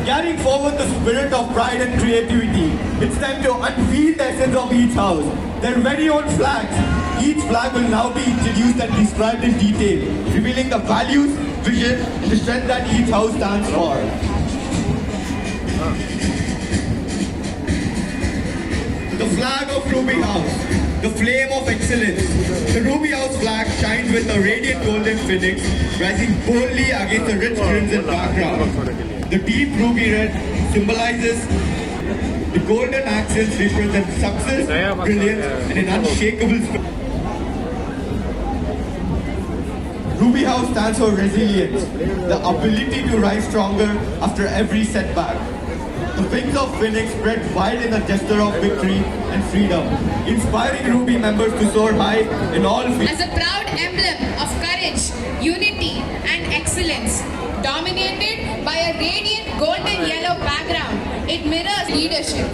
Carrying forward the spirit of pride and creativity, it's time to unveil the essence of each house. Their very own flags. Each flag will now be introduced and described in detail, revealing the values, vision, and the strength that each house stands for. The flag of Ruby House, the flame of excellence. The Ruby House flag shines with a radiant golden phoenix, rising boldly against a rich crimson background. The deep ruby red symbolizes the golden accents represent success, brilliance, and an unshakable spirit. Ruby House stands for resilience, the ability to rise stronger after every setback. The wings of Phoenix spread wide in a gesture of victory and freedom, inspiring Ruby members to soar high in all fields. As a proud emblem of courage, unity, and excellence, dominated by a radiant golden yellow background, it mirrors leadership.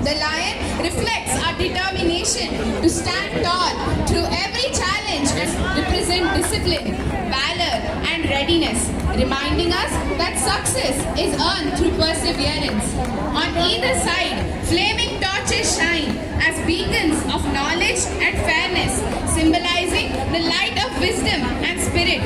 The lion reflects our determination to stand tall through every challenge and represent discipline, valor, and readiness, reminding us that success is earned through perseverance. On either side, flaming torches shine as beacons of knowledge and fairness, symbolizing the light of wisdom and spirit.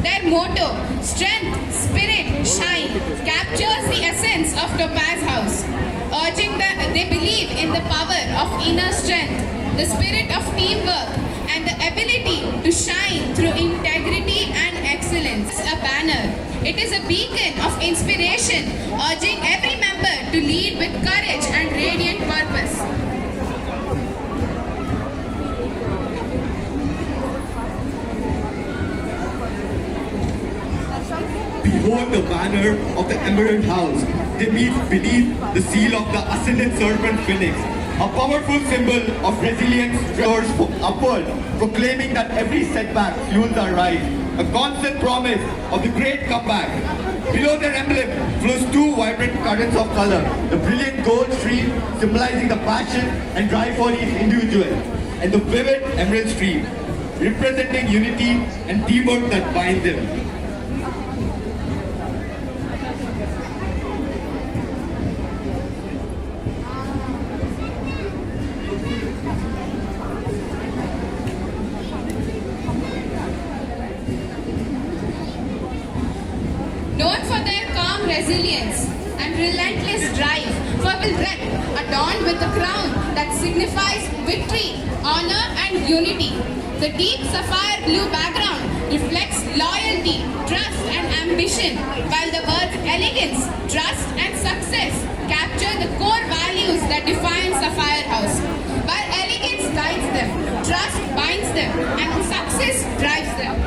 Their motto, strength, spirit, shine, captures the essence of Topaz House, urging that they believe in the power of inner strength, the spirit of teamwork, and the ability to shine through integrity and excellence. A banner. It is a beacon of inspiration, urging every member to lead with courage and radiant purpose. Behold the banner of the Emerald House. They meet beneath the seal of the ascended serpent phoenix, a powerful symbol of resilience soars upward, proclaiming that every setback fuels our rise, a constant promise of the great comeback. Below their emblem flows two vibrant currents of color, the brilliant gold stream symbolizing the passion and drive for each individual, and the vivid emerald stream representing unity and teamwork that bind them. Known for their calm resilience and relentless drive, Purple Red, adorned with a crown that signifies victory, honor, and unity. The deep sapphire blue background reflects loyalty, trust, and ambition, while the words elegance, trust, and success capture the core values that define Sapphire House. While elegance guides them, trust binds them, and success drives them.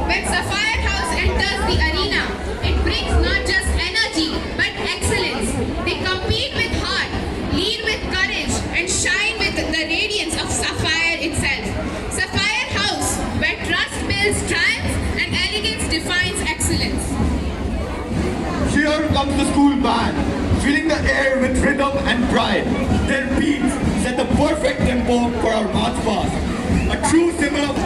When Sapphire House enters the arena, it brings not just energy but excellence. They compete with heart, lead with courage, and shine with the radiance of Sapphire itself. Sapphire House, where trust builds triumph and elegance defines excellence. Here comes the school band, filling the air with rhythm and pride. Their beats set the perfect tempo for our march past, a true symbol of